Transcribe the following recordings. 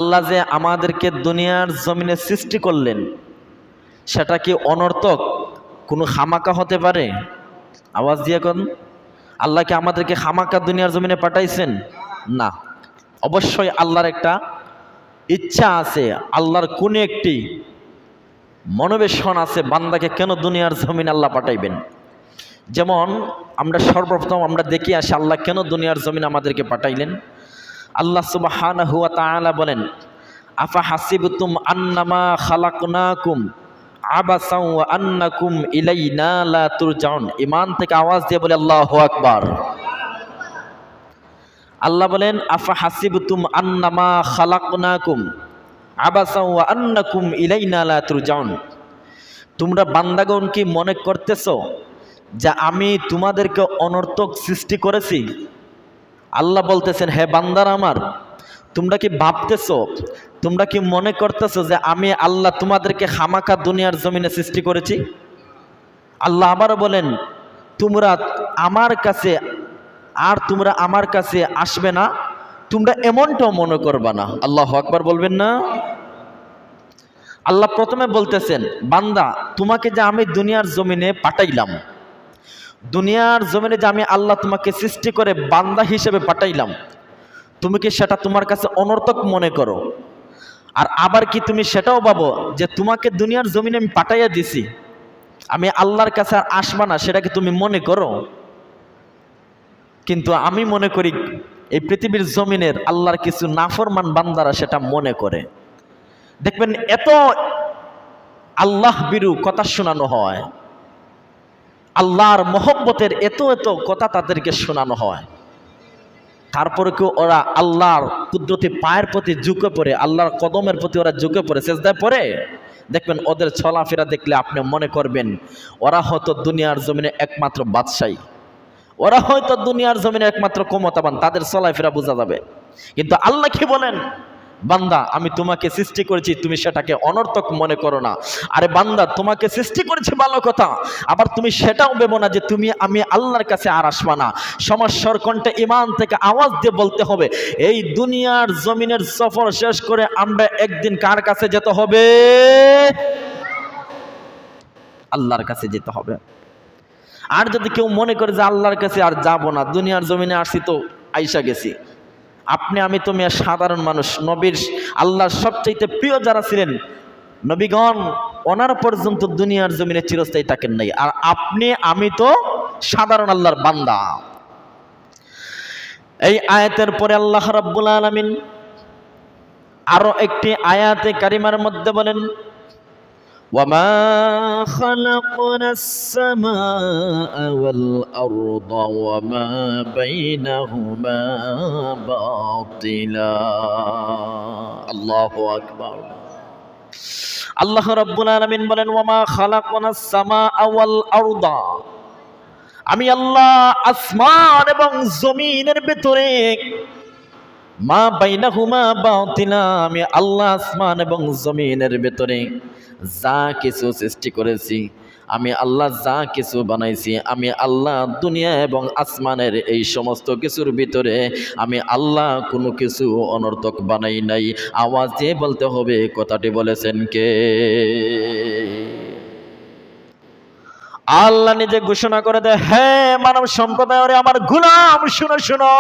আল্লাহ যে আমাদেরকে দুনিয়ার জমিনে সৃষ্টি করলেন সেটা কি অনর্থক কোনো খামাকা হতে পারে? আওয়াজ দিয়ে কোন আল্লাহ কি আমাদেরকে খামাকা দুনিয়ার জমিনে পাঠাইছেন? না, অবশ্যই আল্লাহর একটা ইচ্ছা আছে, আল্লাহর কোন একটি মনোবেশন আছে বান্দাকে কেন দুনিয়ার জমিনে আল্লাহ পাঠাইবেন। যেমন আমরা সর্বপ্রথম আমরা দেখি আসি আল্লাহ কেন দুনিয়ার জমিনে আমাদেরকে পাঠাইলেন। আল্লাহ সুবহানাহু ওয়া তাআলা বলেন, আফা হাসিবতুম আন্নামা খালাকনাকুম আবাসাও ওয়া আন্নাকুম ইলাইনা লা তুরজাউন। ঈমান থেকে আওয়াজ দিয়ে বলে আল্লাহু আকবার। আল্লাহ বলেন, আফা হাসিবতুম আন্নামা খালাকনাকুম আবাসাও ওয়া আন্নাকুম ইলাইনা লা তুরজাউন। তোমরা বান্দাগণ কি মনে করতেছো যে আমি তোমাদেরকে অনর্থক সৃষ্টি করেছি? আল্লাহ বলতেছেন, হে বান্দারা আমার, তোমরা কি ভাবতেছো, তোমরা কি মনে করতেছো যে আমি আল্লাহ তোমাদেরকে খামাকা দুনিয়ার জমিনে সৃষ্টি করেছি? আল্লাহ আবারও বলেন, তোমরা আমার কাছে তোমরা আমার কাছে আসবে না, তোমরা এমনটাও মনে করবা না। আল্লাহু আকবার বলবেন না? আল্লাহ প্রথমে বলতেছেন, বান্দা তোমাকে যে আমি দুনিয়ার জমিনে পাঠাইলাম, দুনিয়ার জমিনে যে আমি আল্লাহ তোমাকে সৃষ্টি করে বান্দা হিসেবে পাঠাইলাম, তুমি কি সেটা তোমার কাছে অনর্থক মনে করো? আর আবার কি তুমি সেটাও ভাবো যে তোমাকে দুনিয়ার জমিনে আমি পাঠাইয়া দিছি, আমি আল্লাহর কাছে আর আসবা না, সেটা কি তুমি মনে করো? কিন্তু আমি মনে করি এই পৃথিবীর জমিনের আল্লাহর কিছু নাফরমান বান্দারা সেটা মনে করে। দেখবেন এত আল্লাহ বিরু কথা শোনানো হয়, আল্লাহর মহব্বতের এত এত কথা তাদেরকে শোনানো হয়, তারপরে কেউ ওরা আল্লাহর কুদরতি পায়ের প্রতি ঝুঁকে পড়ে, আল্লাহর কদমের প্রতি ওরা ঝুঁকে পড়ে, সেজদায় পড়ে। দেখবেন ওদের চলাফেরা দেখলে আপনি মনে করবেন ওরা হয়তো দুনিয়ার জমিনে একমাত্র বাদশাহী, ওরা হয়তো দুনিয়ার জমিনে একমাত্র ক্ষমতাবান, তাদের চলাফেরা বোঝা যাবে। কিন্তু আল্লাহ কি বলেন, বান্দা আমি তোমাকে সৃষ্টি করেছি, তুমি সেটাকে অনর্থক মনে করো না। আরে বান্দা তোমাকে সৃষ্টি করেছি ভালো কথা, আবার তুমি সেটাও ভেবো না যে তুমি আমি আল্লাহর কাছে আর আসবা না। সমস্যার কণ্ঠে ঈমান থেকে আওয়াজ দিয়ে বলতে হবে, এই দুনিয়ার জমিনের সফর শেষ করে আমরা একদিন কার কাছে যেতে হবে? আল্লাহর কাছে যেতে হবে। আর যদি কেউ মনে করে যে আল্লাহর কাছে আর যাব না, দুনিয়ার জমিনে আসছি তো আইসা গেছি, আপনি আমি তো মেয়ে সাধারণ মানুষ, নবীর আল্লাহর সবচাইতে প্রিয় যারা ছিলেন নবীগণ, ওনার পর্যন্ত দুনিয়ার জমিনে চিরস্থায়ী থাকেন নাই, আর আপনি আমি তো সাধারণ আল্লাহর বান্দা। এই আয়াতের পরে আল্লাহ রাব্বুল আলামিন আরো একটি আয়াতে কারিমার মধ্যে বলেন, وَمَا خَلَقْنَا السَّمَاءَ وَالْأَرْضَ وَمَا بَيْنَهُمَا بَاطِلًا। আল্লাহু আকবার। আল্লাহ রাব্বুল আলামিন বলেন, ওয়ামা খালাকনাস সামাআ ওয়াল আরদা, আমি আল্লাহ আসমান এবং জমিনের ভিতরে মা বাইনাহুমা বাতিলা, আমি আল্লাহ আসমান এবং জমিনের ভেতরে যা কিছু সৃষ্টি করেছি, আমি আল্লাহ যা কিছু বানাইছি, আমি আল্লাহ দুনিয়া এবং আসমানের এই সমস্ত কিছুর ভিতরে আমি আল্লাহ কোনো কিছু অনর্থক বানাই নাই। আওয়াজ দিয়ে বলতে হবে কথাটি বলেছেন কে? আল্লাহ নিজে ঘোষণা করে দেয়, হ্যাঁ মানব সম্প্রদায়, আমার গোলাম শুনো শুনো,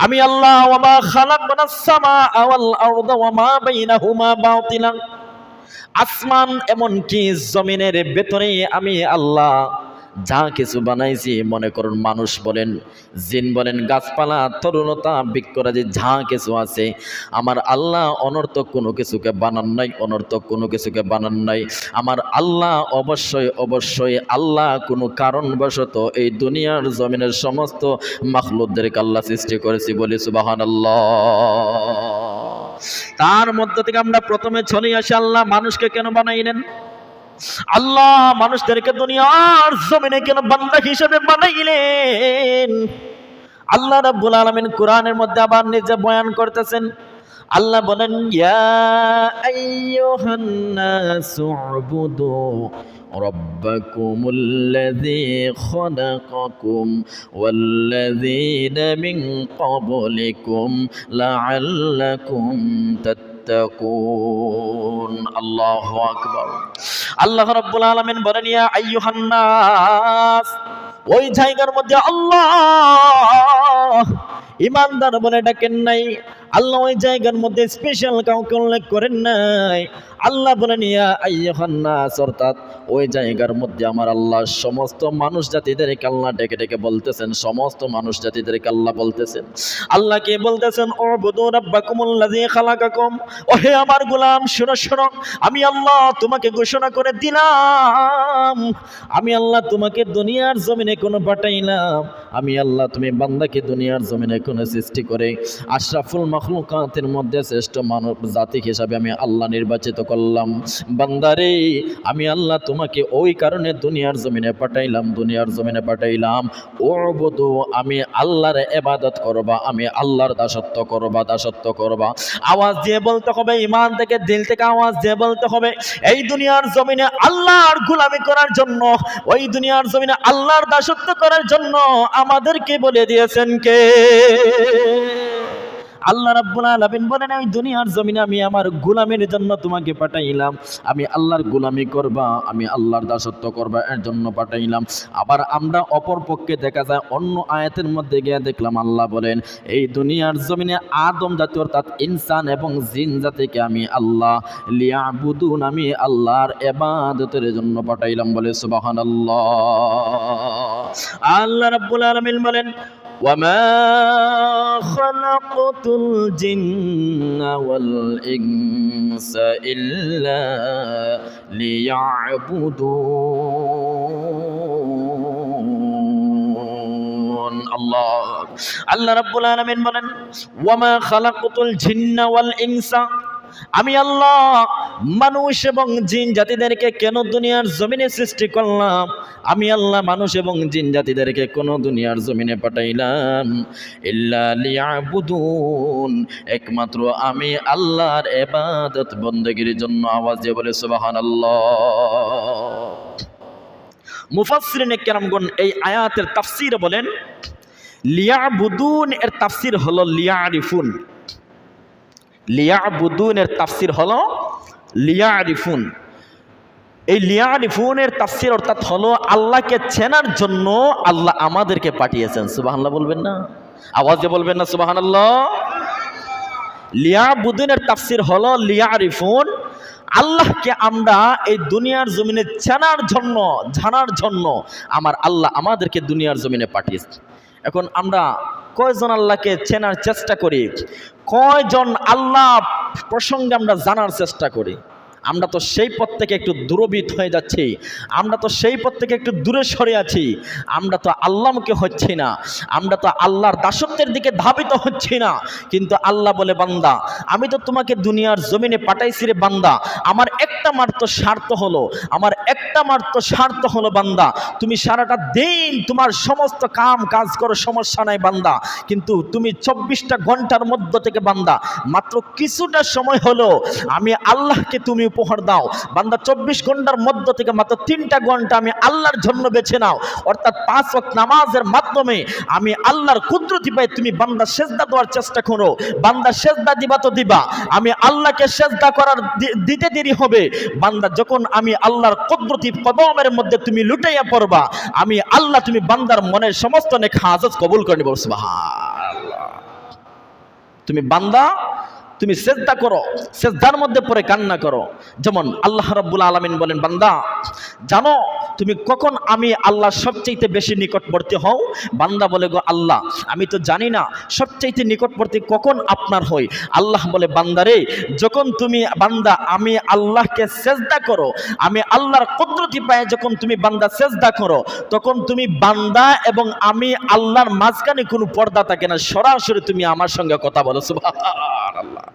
আমি আল্লাহ ওয়ামা খালাকনাস সামাআ ওয়াল আরদা ওয়ামা বাইনাহুমা বাতিলা, আসমান এমনকি জমিনের ভেতরে আমি আল্লাহ যা কিছু বানাইছি, মনে করুন মানুষ বলেন, জিন বলেন, গাছপালা, তরুণতা, বৃক্ষরাজি যা কিছু আছে, আমার আল্লাহ অনর্থক কোনো কিছুকে বানান নাই, অনর্থক কোনো কিছুকে বানান নাই। আমার আল্লাহ অবশ্যই অবশ্যই আল্লাহ কোনো কারণবশত এই দুনিয়ার জমিনের সমস্ত মাখলুকদেরকে আল্লাহ সৃষ্টি করেছি, বলি সুবহানাল্লাহ। তার মধ্য থেকে আমরা প্রথমে চলে আসি, আল্লাহ মানুষকে কেন বানাইলেন? আল্লাহ মানুষদেরকে দুনিয়ার জমিনে কেন বান্দা হিসেবে বানাইলেন? আল্লাহ রাব্বুল আলামিন কোরআনের মধ্যে আবার নিজে বয়ান করতেছেন। আল্লাহ বলেন, ইয়া আইয়ুহান নাসু উবুদু ربكم الذي خلقكم والذين من قبلكم لعلكم تتقون الله أكبر আল্লাহ রাব্বুল আলামিন বলেন ইয়া আইয়ুহান নাস ওই জায়গার মধ্যে আল্লাহ ইমানদার বলে ডাকেন নাই আল্লাহ ওই জায়গার মধ্যে স্পেশাল কাউকে উল্লেখ করেন নাই আল্লাহ বলেন ইয়া আইয়ুহান নাস অর্থাৎ ওই জায়গার মধ্যে আমার আল্লাহ সমস্ত মানুষ জাতিদেরকে আল্লাহ ডেকে ডেকে বলতেছেন সমস্ত মানুষ জাতিদেরকে আল্লাহ বলতেছেন আল্লাহ কে বলতেছেন উবুদু রাব্বাকুমুল্লাযী খালাকাকুম ও হে আমার গোলাম শুনো শুনো আমি আল্লাহ তোমাকে ঘোষণা করে দিলাম আমি আল্লাহ তোমাকে দুনিয়ার জমিনে কোনো পাঠাইলাম আমি আল্লাহ তুমি বান্দাকে দুনিয়ার জমিনে কোনো সৃষ্টি করে আশরাফুল মাখলুকাতের মধ্যে শ্রেষ্ঠ মানব জাতি হিসাবে আমি আল্লাহ নির্বাচিত করলাম বান্দারে আমি আল্লাহ তোমাকে ওই কারণে দুনিয়ার জমিনে পাঠাইলাম উবুদু আমি আল্লাহর ইবাদত করবা আমি আল্লাহর দাসত্ব করবা আওয়াজ দিয়ে বলতে হবে ঈমান থেকে দিল থেকে আওয়াজ দিয়ে বলতে হবে এই দুনিয়ার জমিনে আল্লাহর গোলামি করার জন্য ওই দুনিয়ার জমিনে আল্লাহর দাসত্ব করার জন্য আমাদেরকে বলে দিয়েছেন কে আল্লাহ রাব্বুল আলামিন বলেন ওই দুনিয়ার জমিনে আমি আমার গোলামির জন্য তোমাকে পাঠাইলাম আমি আল্লাহর গোলামি করবা আমি আল্লাহর দাসত্ব করবা এর জন্য পাঠাইলাম আবার আমরা অপর পক্ষে দেখা যায় অন্য আয়াতের মধ্যে গিয়ে দেখলাম আল্লাহ বলেন এই দুনিয়ার জমিনে আদম জাতি অর্থাৎ ইনসান এবং জিন জাতিকে আমি আল্লাহ লিয়াবুদুন আমি আল্লাহর ইবাদতের জন্য পাঠাইলাম বলে সুবহানাল্লাহ আল্লাহ রাব্বুল আলামিন বলেন وما خلقت الجن والإنس إلا ليعبدون الله رب العالمين বলেন وما خلقت الجن والإنس আমি আল্লাহ মানুষ এবং জিন জাতিদেরকে কেন দুনিয়ার জমিনে সৃষ্টি করলাম আমি আল্লাহ মানুষ এবং জিন জাতিদেরকে কোন দুনিয়ার জমিনে পাঠাইলাম ইল্লা লিয়াবুদুন একমাত্র আমি আল্লাহর ইবাদত বندگির জন্য আওয়াজ দিয়ে বলে সুবহানাল্লাহ মুফাসসিরিনে কেরামগণ এই আয়াতের তাফসীর বলেন লিয়াবুদুন এর তাফসীর হলো লিয়ারিফুন লিয়াবুদুনের তাফসীর হলো লিয়ারিফুন এই লিয়ারিফুনের তাফসীর অর্থাৎ হলো আল্লাহকে চেনার জন্য আল্লাহ আমাদেরকে পাঠিয়েছেন সুবহানাল্লাহ বলবেন না আওয়াজে বলবেন না সুবহানাল্লাহ লিয়াবুদুনের তাফসীর হলো লিয়ারিফুন আল্লাহকে আমরা এই দুনিয়ার জমিনে চেনার জন্য জানার জন্য আমার আল্লাহ আমাদেরকে দুনিয়ার জমিনে পাঠিয়েছে এখন আমরা কয়জন আল্লাহকে চেনার চেষ্টা করি কয়জন আল্লাহ প্রসঙ্গে আমরা জানার চেষ্টা করি আমরা তো সেই পথ থেকে একটু দূরভীত হয়ে যাচ্ছি আমরা তো সেই পথ থেকে একটু দূরে সরে আছি আমরা তো আল্লাহমুখী হচ্ছি না আমরা তো আল্লাহর দাসত্বের দিকে ধাবিত হচ্ছি না কিন্তু আল্লাহ বলে বান্দা আমি তো তোমাকে দুনিয়ার জমিনে পাঠাইছি রে বান্দা আমার একটা মাত্র স্বার্থ হলো বান্দা তুমি সারাটা দিন তোমার সমস্ত কাম কাজ করো সমস্যা নাই বান্দা কিন্তু তুমি 24টা ঘন্টার মধ্য থেকে বান্দা মাত্র কিছুটা সময় হলো আমি আল্লাহকে তুমি উপহার দাও বান্দা 24 ঘন্টার মধ্য থেকে মাত্র 3টা ঘন্টা আমি আল্লাহর জন্য বেছে নাও অর্থাৎ 5 ওয়াক্ত নামাজের মাধ্যমে আমি আল্লাহর কুদরতি পাই তুমি বান্দা সেজদা দেওয়ার চেষ্টা করো বান্দা সেজদা দিবা তো দিবা আমি আল্লাহকে সেজদা করার দিতে দেরি হবে বান্দা যখন আমি আল্লাহর কুদরতি কদমের মধ্যে তুমি লুটাইয়া পড়বা আমি আল্লাহ তুমি বান্দার মনের সমস্ত নেক হাজত কবুল করে নিব সুবহানাল্লাহ তুমি বান্দা তুমি সেজদা করো সেজদার মধ্যে পড়ে কান্না করো যেমন আল্লাহ রাব্বুল আলামিন বলেন বান্দা জানো তুমি কখন আমি আল্লাহ সবচেয়ে বেশি নিকটবর্তী হও বান্দা বলে গো আল্লাহ আমি তো জানি না সবচেয়ে নিকটবর্তী কখন আপনার হই আল্লাহ বলে বান্দারে যখন তুমি বান্দা আমি আল্লাহকে সেজদা করো আমি আল্লাহর কুদরতি পায়ে যখন তুমি বান্দা সেজদা করো তখন তুমি বান্দা এবং আমি আল্লাহর মাঝখানে কোনো পর্দা থাকে না সরাসরি তুমি আমার সঙ্গে কথা বলো সুবহানাল্লাহ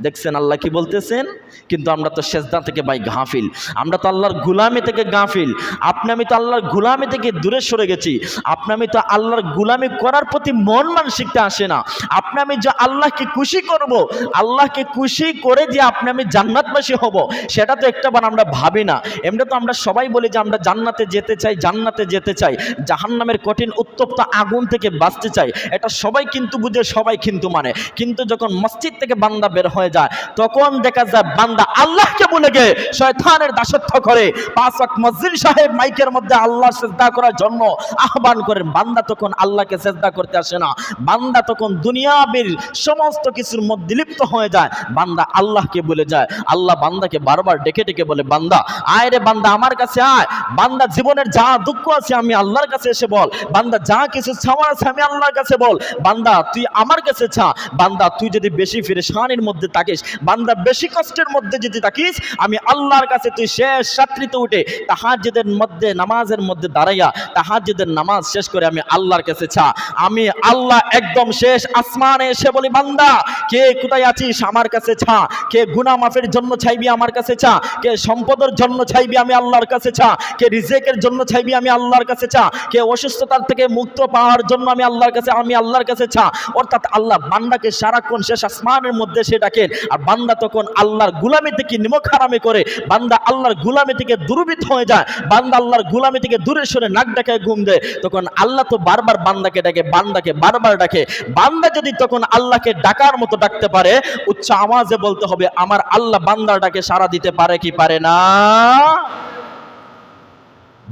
দেখছেন আল্লাহ কি বলতেছেন? কিন্তু আমরা তো সেজদা থেকে ভাই গাফিল, আমরা তো আল্লাহর গুলামি থেকে গাফিল। আপনি আমি তো আল্লাহর গুলামি থেকে দূরে সরে গেছি। আপনি আমি তো আল্লাহর গুলামি করার প্রতি মন মানসিকতা আসে না। আপনি আমি যে আল্লাহকে খুশি করব, আল্লাহকে খুশি করে যে আপনি আমি জান্নাতবাসী হব, সেটা তো একটাবার আমরা ভাবি না। এমনি তো আমরা সবাই বলি যে আমরা জান্নাতে যেতে চাই, জান্নাতে যেতে চাই, জাহান্নামের কঠিন উত্তপ্ত আগুন থেকে বাঁচতে চাই, এটা সবাই কিন্তু বুঝে, সবাই কিন্তু মানে। কিন্তু যখন মসজিদ থেকে বান্দা বের হয়ে যায়, তখন দেখা যায় বান্দা আল্লাহকে ভুলে গিয়ে শয়তানের দাসত্ব করে। 5 ওয়াক্ত মসজিদ সাহেব মাইকের মধ্যে আল্লাহ সিজদা করার জন্য আহ্বান করেন, বান্দা তখন আল্লাহকে সিজদা করতে আসে না। বান্দা তখন দুনিয়াবীর সমস্ত কিছুর মধ্যে লিপ্ত হয়ে যায়, বান্দা আল্লাহকে ভুলে যায়। আল্লাহ বান্দাকে বারবার ডেকে ডেকে বলে, বান্দা আয় রে বান্দা, আমার কাছে আয়। বান্দা জীবনের যা দুঃখ আছে আমি আল্লাহর কাছে এসে বল। বান্দা যা কিছু চাওয়ার আছে আমি আল্লাহর কাছে বল। বান্দা তুই আমার কাছে চা। বান্দা তুই যদি বেশি পেরেশানির মধ্যে থাকিস, বান্দা বেশি কষ্টের মধ্যে যদি থাকিস, আমি আল্লাহর কাছে তুই শেষ রাত্রিতে উঠে তাহাজ্জুদের মধ্যে নামাজের মধ্যে দাঁড়াইয়া তাহাজ্জুদের নামাজ শেষ করে আমি আল্লাহর কাছে চা। আমি আল্লাহ একদম শেষ আসমানে এসে বলি, বান্দা কে কোথায় আছিস আমার কাছে চা। কে গুনাহ মাফের জন্য চাইবি আমার কাছে চা। কে সম্পদের জন্য চাইবি আমি আল্লাহর কাছে চা। কে রিজিকের জন্য চাইবি আমি আল্লাহর কাছে চা। কে অসুস্থতার থেকে মুক্ত পাওয়ার জন্য আমি আল্লাহর কাছে চা। অর্থাৎ আল্লাহ বান্দাকে সারাক্ষণ শেষ আসমানের মধ্যে সে ডাকেন। আর বান্দা তখন আল্লাহর গুলামি থেকে নিমক হারামি করে, বান্দা আল্লাহর গুলামি থেকে দূরীভূত হয়ে যায়, বান্দা আল্লাহর গুলামি থেকে দূরে সরে নাক ডাকায় ঘুম দেয়। তখন আল্লাহ তো বারবার বান্দাকে ডাকে, বান্দাকে বারবার ডাকে। বান্দা যদি তখন আল্লাহকে ডাকার মতো ডাকতে পারে, উচ্চ আওয়াজে বলতে হবে, আমার আল্লাহ বান্দার ডাকে সাড়া দিতে পারে কি পারে না?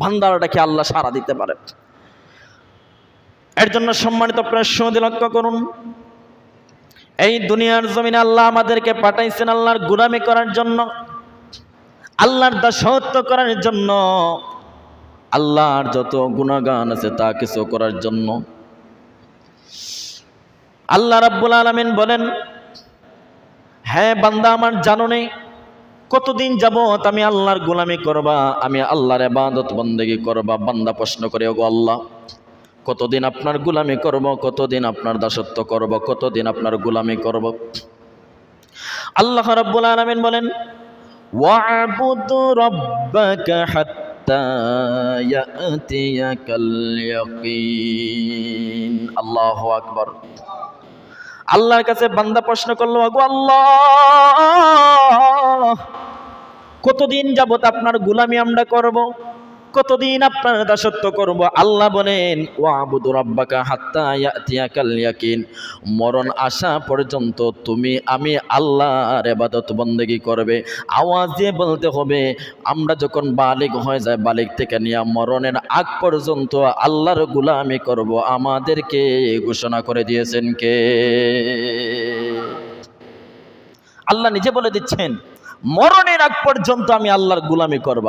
বান্দার ডাকে আল্লাহ সাড়া দিতে পারে। এর জন্য সম্মানিত প্রেক্ষক লক্ষ্য করুন, এই দুনিয়ার জমিনে আল্লাহ আমাদেরকে পাঠাইছেন আল্লাহর গোলামি করার জন্য, আল্লাহর দাসত্ব করার জন্য, আল্লাহর যত গুণগান আছে তা কিছু করার জন্য। আল্লাহ রাব্বুল আলামিন বলেন, হ্যাঁ বান্দা আমার, জানো নেই কতদিন যাবত আমি আল্লাহর গোলামি করবা, আমি আল্লাহর ইবাদত বন্দেগী করবা। বান্দা প্রশ্ন করে, ওগো আল্লাহ, কতদিন আপনার গোলামি করব, কতদিন আপনার দাসত্ব করব, কতদিন আপনার গোলামি করব? আল্লাহ রাব্বুল আলামিন বলেন, ওয়া'বুদ রাব্বাকা হাত্তা ইয়াতিয়াকাল ইয়াকিন। আল্লাহু আকবার। আল্লাহর কাছে বান্দা প্রশ্ন করলো, ওগো আল্লাহ, কতদিন যাবত আপনার গোলামি আমরা করব, কতদিন আপনার দাসত্ব করব? আল্লাহ বলেন, ওয়া'বুদ রাব্বাকা হাত্তা ইয়াতিয়াকাল ইয়াকিন, মরণ আসা পর্যন্ত তুমি আমি আল্লাহর ইবাদত বন্দেগী করবে। আওয়াজ দিয়ে বলতে হবে, আমরা যখন বালিগ হয়ে যায়, বালিগ থেকে নিয়ে মরণের আগ পর্যন্ত আল্লাহর গোলামি করব। আমাদেরকে ঘোষণা করে দিয়েছেন কে? আল্লাহ নিজে বলে দিচ্ছেন, মরণের আগ পর্যন্ত আমি আল্লাহর গোলামি করব।